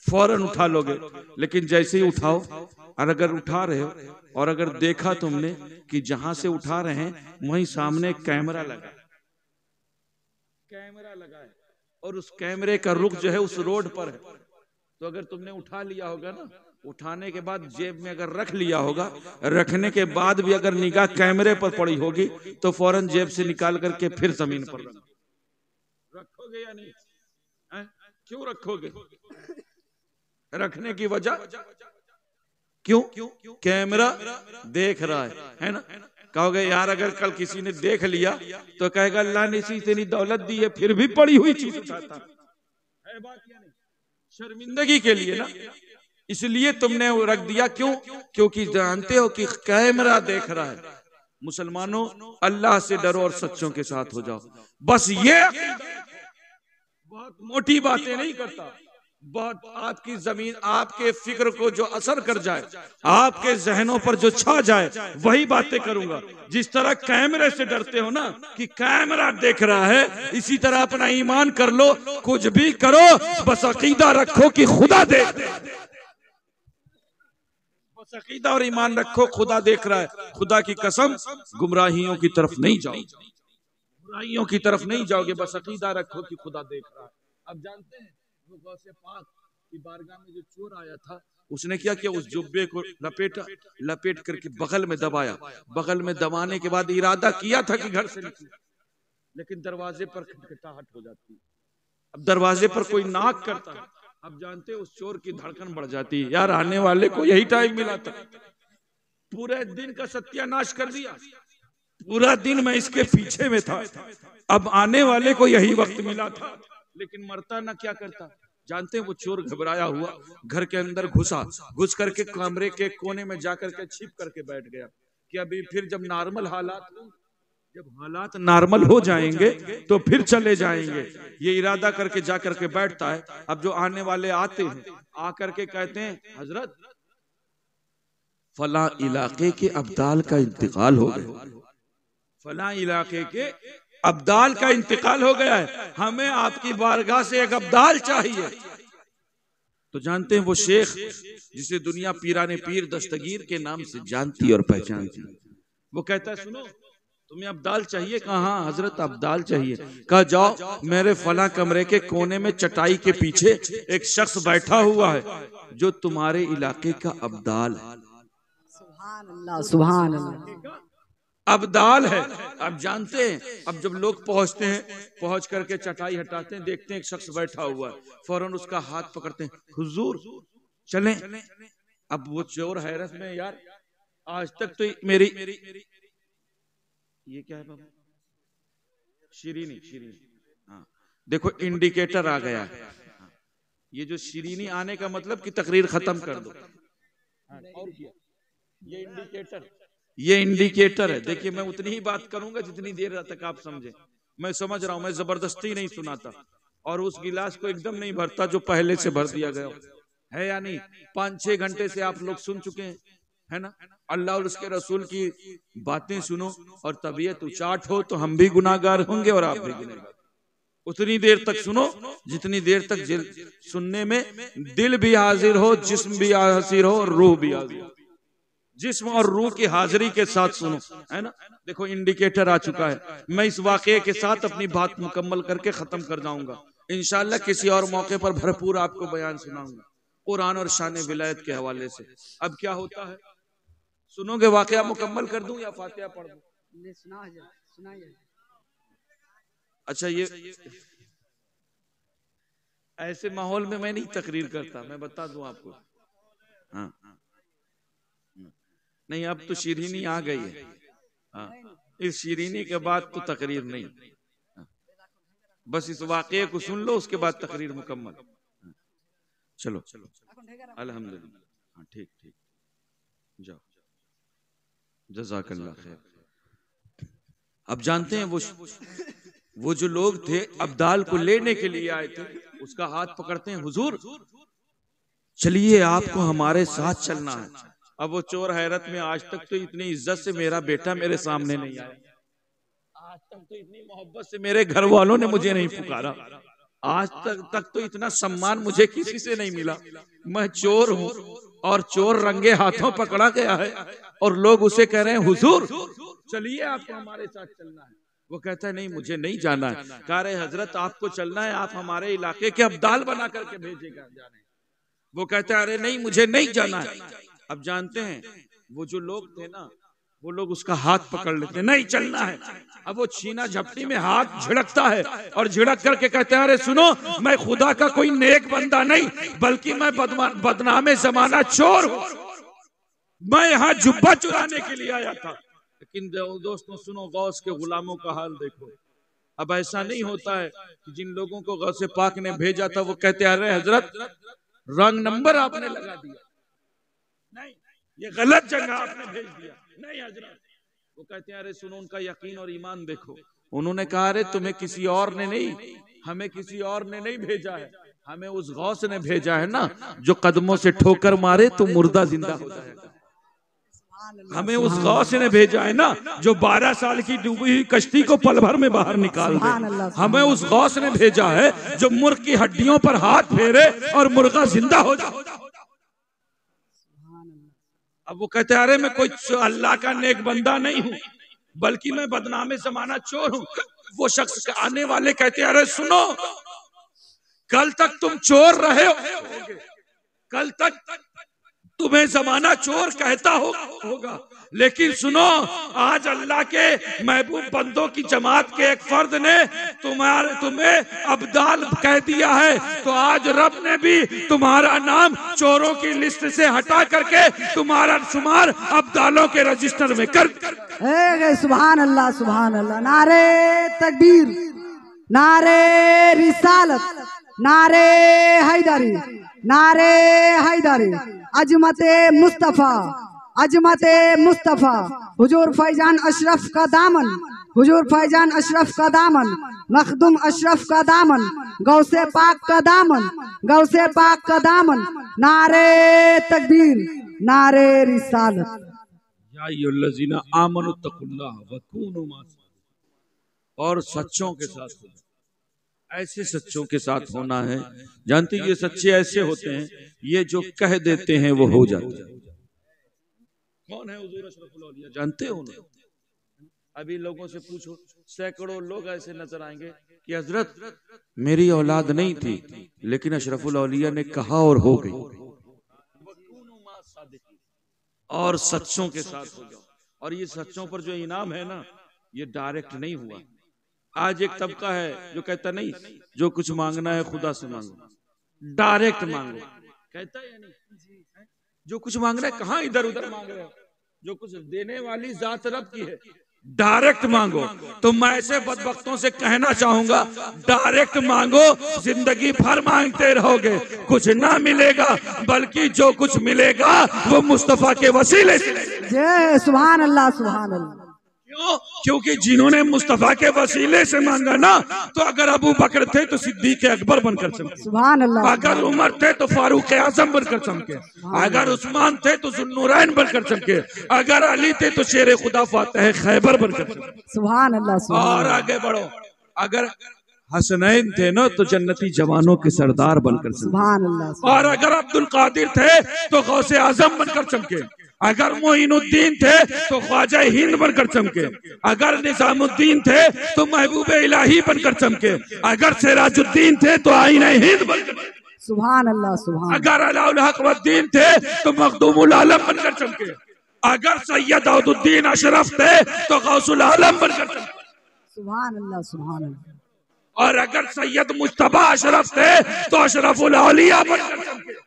फौरन उठा लोगे। लेकिन जैसे ही उठाओ और अगर उठा रहे हो और अगर देखा तुमने कि जहां से उठा रहे हैं वहीं सामने कैमरा लगा, कैमरा लगा है और उस कैमरे का रुख जो है उस रोड पर है, तो अगर तुमने उठा लिया होगा ना, उठाने के बाद जेब में अगर रख लिया होगा, रखने के बाद भी अगर निगाह कैमरे पर पड़ी होगी तो फौरन जेब से निकाल करके फिर जमीन पर रखोगे या नहीं? क्यों रखोगे? रखने की वजह क्यों? कैमरा देख रहा है ना। कहोगे यार अगर कल किसी ने देख लिया तो कहेगा अल्लाह ने इतनी दौलत दी है फिर भी पड़ी हुई चीज उठाता है। बात या नहीं? शर्मिंदगी के लिए ना, इसलिए तुमने रख दिया। क्यों? क्योंकि जानते हो कि कैमरा देख रहा है। मुसलमानों अल्लाह से डरो और सच्चों के साथ हो जाओ, बस ये। बहुत मोटी बातें नहीं करता, बहुत आपकी जमीन, आपके फिक्र को जो असर कर जाए, आपके जहनों पर जो छा जाए वही बातें करूंगा। जिस तरह कैमरे से डरते हो ना कि कैमरा देख रहा है, इसी तरह अपना ईमान कर लो, कुछ भी करो बस अकीदा रखो कि खुदा देख, बस अकीदा और ईमान रखो खुदा देख रहा है। खुदा की कसम गुमराहियों की तरफ नहीं जाओ, बुराइयों की तरफ नहीं जाओगे, बस अकीदा रखो कि खुदा देख रहा है। अब जानते हैं वो गौसे पाक की बारगाह में जो चोर आया था, उसने क्या किया? उस जुब्बे को लपेट करके बगल में दबाया। बगल में दबाने के बाद इरादा किया था कि घर से निकले, लेकिन दरवाजे पर खटखटाहट हो जाती। अब दरवाजे पर कोई नाक करता, अब जानते हैं उस चोर की धड़कन बढ़ जाती है, यार आने वाले को यही टाइम मिला था, पूरे दिन का सत्यानाश कर दिया, पूरा दिन मैं इसके पीछे में था, अब आने वाले को यही वक्त मिला था, लेकिन मरता ना क्या करता। जानते हैं वो चोर घबराया हुआ घर के अंदर घुस करके कमरे के कोने में जाकर के छिप करके बैठ गया कि अभी फिर जब हालात नॉर्मल हो जाएंगे तो फिर चले जाएंगे, ये इरादा करके जा करके बैठता है। अब जो आने वाले आते हैं, आकर के कहते हैं हजरत फला इलाके के अब्दाल का इंतकाल हो गया, फला इलाके के अब्दाल का इंतकाल हो गया है, हमें आपकी बारगाह से एक अब्दाल चाहिए। तो जानते हैं वो शेख जिसे दुनिया पीराने पीर दस्तगीर के नाम से जानती और पहचानती, वो कहता है सुनो तुम्हें अब्दाल चाहिए? कहा हाँ हजरत अब्दाल चाहिए। कहा जाओ मेरे फला कमरे के कोने में चटाई के पीछे एक शख्स बैठा हुआ है जो तुम्हारे इलाके का अब्दाल है। सुभान अल्लाह, सुभान अल्लाह। अब्दाल है। अब जानते हैं, अब जब लोग पहुंचते हैं, पहुंच करके चटाई हटाते हैं, देखते हैं एक शख्स बैठा हुआ है, फौरन उसका हाथ पकड़ते हैं, हुजूर चलें। अब वो चोर हैरत में, यार आज तक तो मेरी ये क्या है बाबा? शिरीनी, हाँ देखो इंडिकेटर आ गया है। ये जो शिरीनी आने का मतलब कि तकरीर खत्म कर दो। और क्या? ये इंडिकेटर है। देखिए मैं उतनी ही बात करूंगा जितनी देर तक आप समझे। मैं समझ रहा हूं, मैं जबरदस्ती नहीं सुनाता और उस गिलास को एकदम नहीं भरता जो पहले से भर दिया गया है या नहीं। 5-6 घंटे से आप लोग सुन चुके हैं, है ना? अल्लाह और उसके रसूल की बातें सुनो और तबीयत उचाट हो तो हम भी गुनाहगार होंगे और आप भी गुनाहगार। उतनी देर तक सुनो जितनी देर तक सुनने में दिल भी हाजिर हो, जिस्म भी हाजिर हो और रूह भी हाजिर हो। जिस्म और रूह की हाजिरी के साथ सुनो, है ना? देखो इंडिकेटर आ चुका है। मैं इस वाकये के साथ अपनी बात मुकम्मल करके खत्म कर जाऊंगा इंशाअल्लाह। किसी और मौके पर भरपूर आपको बयान सुनाऊंगा कुरान और शान विलायत के हवाले से। अब क्या होता है सुनोगे? वाकया मुकम्मल कर दूं या फातिहा पढ़ दूं? सुनाइए। अच्छा, ये ऐसे माहौल में मैं नहीं तकरीर करता, मैं बता दूं आपको। हाँ नहीं, अब तो शिरीनी आ गई है। हाँ, इस शिरीनी के बाद तो तकरीर नहीं। हाँ, बस इस वाकये को सुन लो, उसके बाद तकरीर मुकम्मल। हाँ, चलो अल्हम्दुलिल्लाह। हाँ ठीक, जाओ, जज़ाकल्लाह खैर। अब जानते हैं वो जो लोग थे अब्दाल को लेने के लिए आए थे, उसका हाथ पकड़ते हैं, हुजूर चलिए आपको हमारे साथ चलना है। अब वो चोर हैरत में, आज तक तो इतनी इज्जत से मेरा बेटा मेरे सामने नहीं आया, आज तक तो इतनी मोहब्बत से मेरे घर वालों ने मुझे नहीं पुकारा, आज तक तो इतना सम्मान मुझे किसी से नहीं मिला। मैं चोर हूँ और चोर रंगे हाथों पकड़ा गया है और लोग उसे कह रहे हैं हुजूर चलिए आपको हमारे साथ चलना है। वो कहता है नहीं मुझे नहीं जाना है। कह रहे हजरत आपको चलना है, आप हमारे इलाके के अब्दाल बना करके भेजेगा जाने। वो कहता है अरे नहीं मुझे नहीं जाना है। अब जानते हैं वो जो लोग थे ना, वो लोग उसका हाथ पकड़ लेते, नहीं चलना है। अब वो छीना झपटी में हाथ झिड़कता है और झिड़क करके कहते हैं अरे सुनो, मैं खुदा का कोई नेक बंदा नहीं, बल्कि मैं बदनामे जमाना चोर हूँ, मैं यहाँ जुब्बा चुराने के लिए आया था। लेकिन दोस्तों सुनो, गौस के गुलामों का हाल देखो। अब ऐसा नहीं होता है कि जिन लोगों को गौसे पाक ने भेजा था वो कहते अरे हजरत रंग नंबर आपने लगा दिया, नहीं ये गलत जगह आपने भेज दिया, नहीं हजरत। वो कहते हैं अरे सुनो, उनका यकीन और ईमान देखो। उन्होंने कहा अरे तुम्हें किसी और ने नहीं, हमें किसी और ने नहीं भेजा है, हमें उस गौस ने भेजा है ना जो कदमों से ठोकर मारे तो मुर्दा जिंदा हो जाएगा। हमें उस गौस ने भेजा है ना जो 12 साल की डूबी हुई कश्ती को पल भर में बाहर निकाल दे। हमें उस गौस ने भेजा है जो मुर्ग की हड्डियों पर हाथ फेरे और मुर्गा जिंदा हो जाए। अब वो कहते हैं अरे मैं कोई अल्लाह का नेक बंदा नहीं हूँ, बल्कि मैं बदनामे जमाना चोर हूँ। वो शख्स आने वाले कहते हैं अरे सुनो, कल तक तुम चोर रहे हो, कल तक तुम्हें जमाना चोर कहता होगा, लेकिन सुनो, आज अल्लाह के महबूब बंदों की जमात के एक फर्द ने तुम्हें अब्दाल कह दिया है, तो आज रब ने भी तुम्हारा नाम चोरों की लिस्ट से हटा करके तुम्हारा शुमार अब्दालों के रजिस्टर में कर। सुभान अल्लाह, सुभान अल्लाह। नारे तकबीर, नारे रिसालत, नारे हैदरी, नारे हैदरी। अजमते मुस्तफा, अजमते मुस्तफा। हुजूर फैजान अशरफ का दामन, हुजूर फैजान अशरफ का दामन, मखदूम अशरफ का दामन, गौसे पाक का दामन, गौसे पाक का दामन। नारे तकबीर, नारे रिसालत। या अय्युहल्लज़ीना आमनुत्तकुल्लाह वकूनू मास, और सच्चों के साथ होना, ऐसे सच्चों के साथ होना है। जानते ये सच्चे ऐसे होते हैं, ये जो कह देते हैं वो हो जाते हैं। कौन है हुजूर अशरफुल औलिया, जानते हो ना? अभी लोगों से पूछो, सैकड़ों लोग ऐसे नजर आएंगे कि हजरत मेरी औलाद नहीं थी, लेकिन अशरफुल औलिया ने कहा और हो गई। और सच्चों के साथ हो जाओ। और ये सच्चों पर जो इनाम है ना, ये डायरेक्ट नहीं हुआ। आज एक तबका है जो कहता नहीं, जो कुछ मांगना है खुदा से मांगो, डायरेक्ट मांगो, कहता है या नहीं? जो कुछ मांगना है कहाँ इधर उधर मांग रहे हो, जो कुछ देने वाली जात रब की है, डायरेक्ट मांगो। तो मैं ऐसे बदबख्तों से कहना चाहूंगा, डायरेक्ट मांगो, जिंदगी भर मांगते रहोगे, कुछ ना मिलेगा, बल्कि जो कुछ मिलेगा वो मुस्तफा के वसीले से। जय सुभान अल्लाह, सुभान अल्लाह। क्यों? क्योंकि जिन्होंने मुस्तफा के वसीले से मांगा ना, तो अगर अबू बकर थे तो सिद्दीक अकबर बनकर चमके, सुभान अल्लाह। अगर उमर थे तो फारूक आजम बनकर चमके, अगर उस्मान थे तो जुन्नूरैन बनकर चमके, अगर अली थे तो शेर खुदा फातह खैबर बनकर चमके। सुभान अल्लाह। और आगे बढ़ो, अगर हसनैन थे ना तो जन्नती जवानों के सरदार बनकर चमके, सुभान अल्लाह। और अगर अब्दुल कादिर थे तो गौसे आजम बनकर चमके, अगर मोइनुद्दीन थे तो ख्वाजा हिंद बनकर चमके, अगर निजामुद्दीन थे तो महबूब इलाही बनकर चमके, अगर सिराजुद्दीन थे तो आईना हिंद बनकर, सुभान अल्लाह, सुभान। अगर अलाउल हक वद्दीन थे तो मखदूमुल आलम बनकर चमके, अगर सैयद दाऊदुद्दीन अशरफ थे तो गौसुल आलम बनकर चमके, सुभान अल्लाह, सुभान अल्लाह। और अगर सैयद मुज्तबा अशरफ थे तो अशरफुल औलिया बनकर चमके,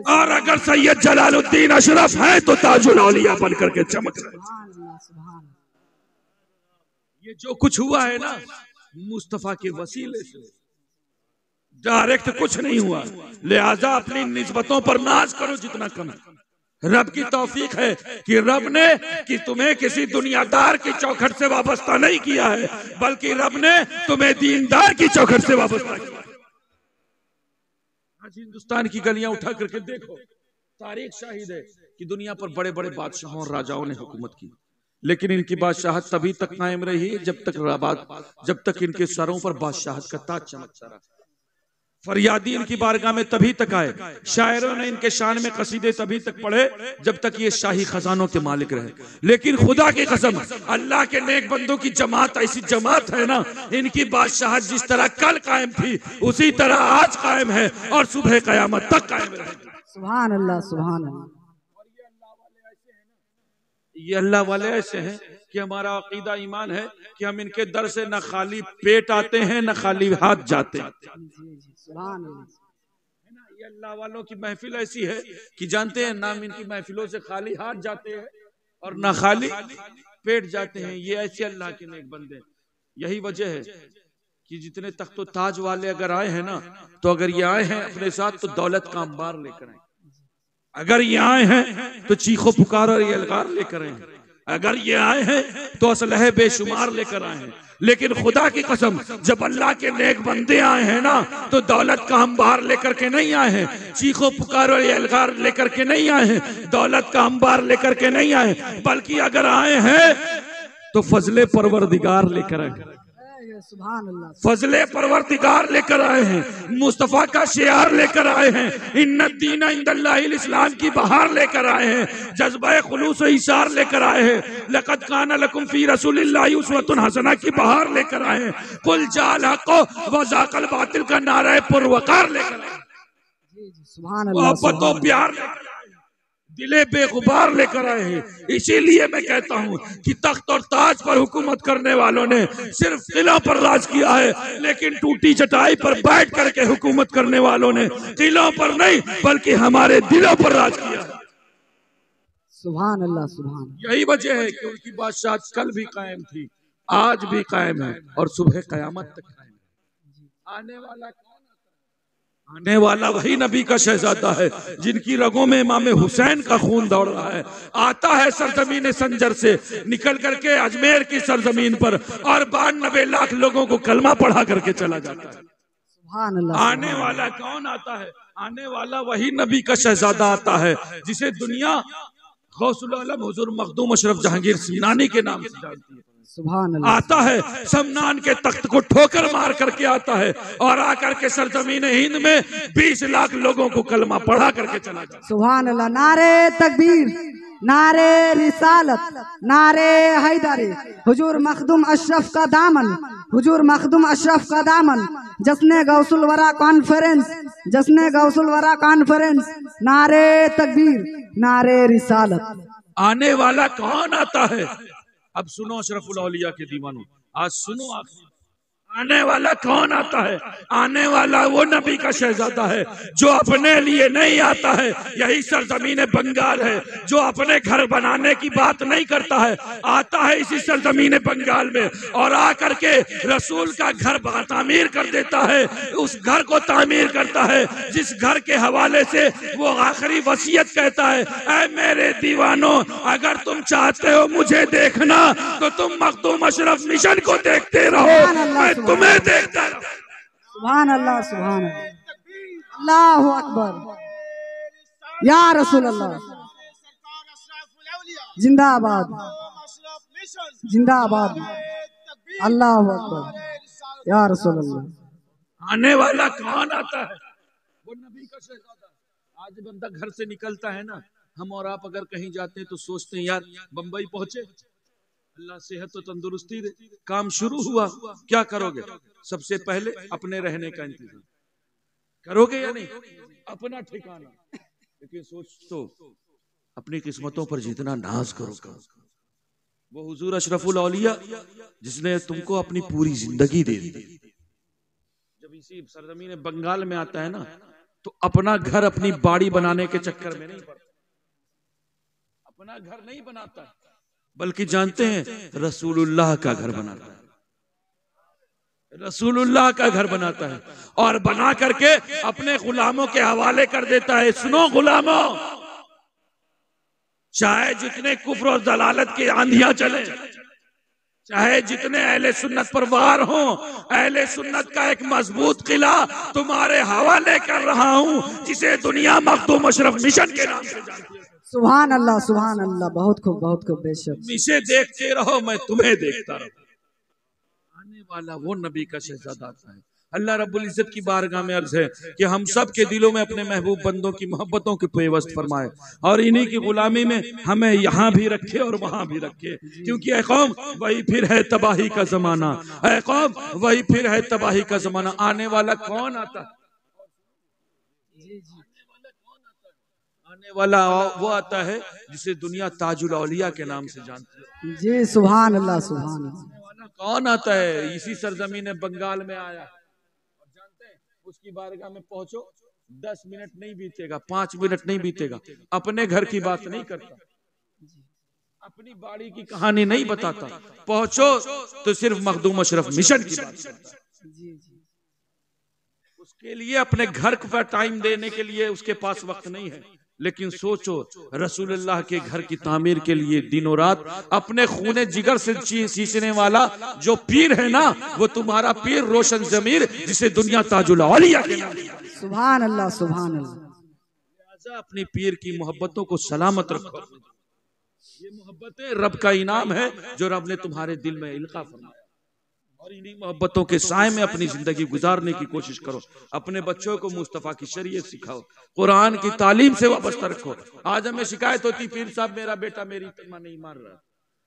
और अगर सैयद जलालुद्दीन अशरफ है तो ताजुल औलिया बनकर के चमक। ये जो कुछ हुआ है ना, मुस्तफा के वसीले से, डायरेक्ट कुछ नहीं हुआ। लिहाजा अपनी निस्बतों पर नाज करो जितना कम है। रब की तौफीक है कि रब ने कि तुम्हें किसी दुनियादार की चौखट से वाबस्ता नहीं किया है, बल्कि रब ने तुम्हें दीनदार की चौखट से वाबस्ता किया। आज हिंदुस्तान की गलियां उठा करके देखो, तारीख शाहिद है कि दुनिया पर बड़े बड़े बादशाहों और राजाओं ने हुकूमत की, लेकिन इनकी बादशाहत तभी तक कायम रही जब तक इनके सरों पर बादशाहत का ताज चमकता रहा। फरियादी इनकी बारगाह में तभी तक आए, शायरों ने इनके शान में कसीदे तभी तक पढ़े जब तक ये शाही खजानों के मालिक रहे। लेकिन खुदा की कसम, अल्लाह के नेक बंदों की जमात ऐसी जमात है ना, इनकी बादशाहत जिस तरह कल कायम थी उसी तरह आज कायम है और सुबह कयामत तक कायम रहेगी। सुभान अल्लाह, सुभान अल्लाह। ये अल्लाह वाले ऐसे हैं कि हमारा अकीदा ईमान है कि हम इनके दर से न खाली पेट आते हैं न खाली हाथ जाते हैं। ये अल्लाह वालों की महफिल ऐसी है कि जानते हैं नाम इनकी महफिलों से खाली हाथ जाते हैं और न खाली पेट जाते हैं। ये ऐसे अल्लाह के नेक बंदे। यही वजह है कि जितने तख्तो ताज वाले अगर आए हैं ना, तो अगर ये आए हैं अपने साथ तो दौलत का अंबार लेकर आए, अगर ये आए हैं तो चीखो पुकार और यलगार लेकर आए, अगर ये आए हैं तो असलहे बेशुमार लेकर आए हैं। लेकिन खुदा की कसम, जब अल्लाह के नेक बंदे आए हैं ना, तो दौलत का अंबार लेकर के नहीं आए हैं, चीखो पुकार और यलगार लेकर के नहीं आए हैं, दौलत का अंबार लेकर के नहीं आए, बल्कि अगर आए हैं तो फजले परवरदिगार लेकर आए, फजले परवरदिगार लेकर आए हैं, मुस्तफा का शियार लेकर आए हैं, इन्नद्दीन इंदल्लाहिल इस्लाम की बहार लेकर आए हैं, जज्बा खुलूस व इशार लेकर आए हैं, लक़द काना लकुम फी रसूलिल्लाहि उस्वतुन हसना की बहार लेकर आए हैं, कुल जाल हक़ व ज़ाक़ल बातिल का नारा पुरवकार लेकर आए, सुभान अल्लाह, मोहब्बत और प्यार लेकर आए। दिले बेगुबार लेकर आए हैं। इसीलिए मैं कहता हूं कि तख्त और ताज पर हुकूमत करने वालों ने सिर्फ किलों पर राज किया है, लेकिन टूटी चटाई पर बैठ करके हुकूमत करने वालों ने किलों पर नहीं बल्कि हमारे दिलों पर राज किया है। सुभान अल्लाह सुभान। यही वजह है कि उनकी बादशाह कल भी कायम थी, आज भी कायम है और सुबह कयामत तक कायम है। आने वाला वही नबी का शहजादा है जिनकी रगों में इमाम हुसैन का खून दौड़ रहा है। आता है सरजमीन संजर से निकल करके अजमेर की सरजमीन पर और 92 लाख लोगों को कलमा पढ़ा करके चला जाता है। सुभान अल्लाह। आने वाला कौन आता है? आने वाला वही नबी का शहजादा आता है जिसे दुनिया गौसुल आलम हुजूर मखदूम अशरफ जहांगीर सिमनानी के नाम से जानती है। सुभान अल्लाह। आता है समनान के तख्त को ठोकर मार करके आता है और आकर के सरजमीन हिंद में 20 लाख लोगों को कलमा पढ़ा करके चला जाता है। सुभान अल्लाह। नारे तकबीर, नारे रिसालत, नारे हैदरी, हुजूर मखदूम अशरफ का दामन, हुजूर मखदूम अशरफ का दामन, जश्न गौसुल वरा कॉन्फ्रेंस, जश्न गौसुल वरा कॉन्फ्रेंस, नारे तकबीर, नारे रिसालत। आने वाला कौन आता है? अब सुनो अशरफुल औलिया के दीवानों, आज सुनो आखिरी। आने वाला कौन आता है? आने वाला वो नबी का शहजादा है जो अपने लिए नहीं आता है। यही सरजमीन बंगाल है जो अपने घर बनाने की बात नहीं करता है, आता है इसी सरजमीन बंगाल में और आकर के रसूल का घर तामीर कर देता है। उस घर को तामीर करता है जिस घर के हवाले से वो आखिरी वसीयत कहता है, ऐ मेरे दीवानों, अगर तुम चाहते हो मुझे देखना तो तुम मखदूम अशरफ मिशन को देखते रहो, तुम्हें देखता रहो। सुभान अल्लाह सुभान अल्लाह। अल्लाहु अकबर। या रसूल अल्लाह जिंदाबाद, जिंदाबाद। अल्लाहु अकबर। या रसूल अल्लाह। आने वाला कौन आता है? वो नबी का शहजादा। आज बंदा घर से निकलता है ना, हम और आप अगर कहीं जाते हैं तो सोचते हैं यार बंबई पहुंचे, अल्लाह सेहत और तंदुरुस्ती दे, काम शुरू हुआ, क्या करोगे? सबसे पहले अपने रहने का इंतजाम करोगे या नहीं? अपना ठिकाना। लेकिन सोच तो अपनी किस्मतों पर जितना नाज करोगे, वो हुजूर अशरफुल औलिया जिसने तुमको अपनी पूरी जिंदगी दे दी, जब इसी सरजमीन बंगाल में आता है ना तो अपना घर अपनी बाड़ी बनाने के चक्कर में नहीं पड़ता, अपना घर नहीं बनाता, बल्कि जानते हैं रसूलुल्लाह का घर बनाता है, रसूलुल्लाह का घर बनाता है और बना करके अपने गुलामों के हवाले कर देता है। सुनो गुलामों, चाहे जितने कुफ्र और दलालत की आंधियां चले, चाहे जितने अहले सुन्नत पर वार हो, अहले सुन्नत का एक मजबूत किला तुम्हारे हवाले कर रहा हूं जिसे दुनिया मखदूम अशरफ मिशन के नाम से जानती है। सुभान अल्लाह सुभान अल्लाह। बहुत खूब, बहुत खूब। बेशक इसे देखते रहो, मैं तुम्हें देखता रहूं। आने वाला वो नबी का शहजादा आता है। अल्लाह रब्बुल इज्जत की बारगाह में अर्ज है कि हम सब के दिलों में अपने महबूब बंदों की मोहब्बतों की पेवस्त फरमाए और इन्हीं की गुलामी में हमें यहाँ भी रखे और वहां भी रखे, क्योंकि ऐ कौम वही फिर है तबाही का जमाना, ऐ कौम वही फिर है तबाही का जमाना। आने वाला कौन आता है? आने वाला वो आता है जिसे दुनिया ताजुल औलिया के नाम से जानती है। जी सुभान अल्लाह सुभान अल्लाह। कौन आता है? इसी सरजमीन बंगाल में आया और जानते हैं उसकी बारगाह में पहुंचो, 10 मिनट नहीं बीतेगा, 5 मिनट नहीं बीतेगा, अपने घर की बात नहीं करता, अपनी बाड़ी की कहानी नहीं बताता, पहुंचो तो सिर्फ मखदूम अशरफ मिशन की बात करता। उसके लिए अपने घर पर टाइम देने के लिए उसके पास वक्त नहीं है, लेकिन सोचो रसूलुल्लाह के घर की तामीर के लिए दिनों रात अपने खूने जिगर से सींचने वाला जो पीर है ना, वो तुम्हारा पीर रोशन जमीर जिसे दुनिया ताजुल औलिया के नाम। सुभान अल्लाह सुभान अल्लाह। अपनी पीर की मोहब्बतों को सलामत रखो। ये मोहब्बतें रब का इनाम है जो रब ने तुम्हारे दिल में इल्का फरमाया, और इन्हीं मोहब्बतों के साए में अपनी जिंदगी गुजारने की कोशिश करो। अपने बच्चों को मुस्तफा की शरीयत सिखाओ, कुरान की तालीम से वाबस्ता रखो। आज हमें शिकायत होती पीर साहब मेरा बेटा मेरी तलमा नहीं मार रहा।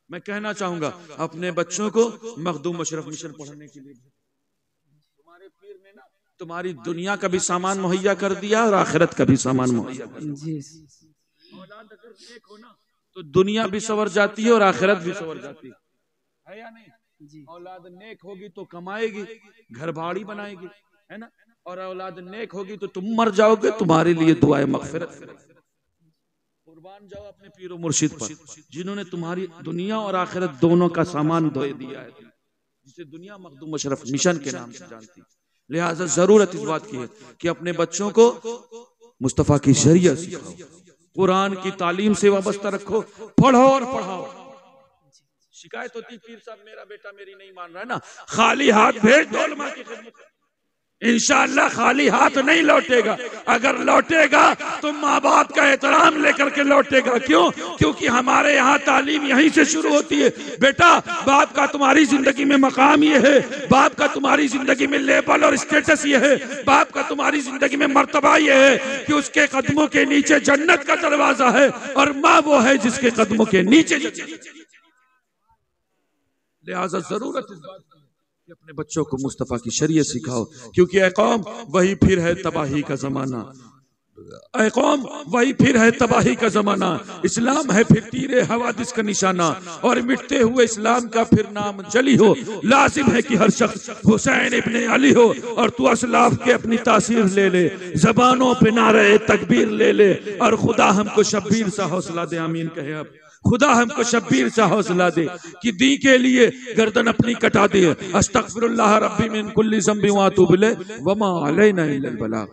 मैं कहना चाहूंगा अपने बच्चों को मखदूम अशरफ मिशन पढ़ने के लिए, तुम्हारे पीर ने ना तुम्हारी दुनिया का भी सामान मुहैया कर दिया और आखिरत का भी सामान मुहैया कर दिया। औलाद अगर नेक हो ना तो दुनिया भी संवर जाती है और आखिरत भी संवर जाती है या नहीं? औलाद नेक होगी तो कमाएगी, घर बाड़ी बनाएगी, है ना? और औलाद नेक होगी तो तुम मर जाओगे, तुम्हारे लिए दुआए मगफिरत करेगी। कुर्बान जाओ अपने पीरो मुर्शिद पर, जिन्होंने तुम्हारी दुनिया और आखिरत दोनों का सामान दे दिया है, जिसे दुनिया मखदूम अशरफ मिशन के नाम से जानती है। लिहाजा जरूरत इस बात की है कि अपने बच्चों को मुस्तफा की शरीयत सिखाओ, कुरान की तालीम से वाबस्ता रखो, पढ़ो और पढ़ाओ। शिकायत होती पीर साहब मेरा बेटा मेरी नहीं मान रहा है ना, खाली हाथ भेज दो उलमा की खिदमत, इंशाअल्लाह खाली हाथ नहीं लौटेगा। अगर लौटेगा तो माँ बाप का एहतराम लेकर के लौटेगा। क्यों? क्योंकि हमारे यहाँ तालीम यहीं से शुरू होती है। बेटा बाप का तुम्हारी जिंदगी में मकाम ये है, बाप का तुम्हारी जिंदगी में लेवल और स्टेटस ये है, बाप का तुम्हारी जिंदगी में मर्तबा ये है कि उसके कदमों के नीचे जन्नत का दरवाजा है, और माँ वो है जिसके कदमों के नीचे। लिहाजा जरूरत इस बात की कि अपने बच्चों को मुस्तफा की शरीयत सिखाओ, क्योंकि ऐ कौम वही फिर है तबाही का जमाना, ऐ कौम वही फिर है तबाही का जमाना। इस्लाम है फिर तीरे हवादिस का निशाना, और मिटते हुए इस्लाम का फिर नाम जली हो। लाजिम है कि हर शख्स हुसैन इब्ने अली हो, और तू असलाफ के अपनी तासीर ले ले, जबानों पे नारे तकबीर ले ले, और खुदा हमको शब्बीर सा हौसला दे। आमीन कहे। अब खुदा हमको शब्बीर सा हौसला दे कि दी के लिए गर्दन अपनी कटा दे। अस्तगफिरुल्लाह रब्बी मिन कुल्ली ज़ंबि व अतूबु इलैह व मा अलैना इल्लल बलाग।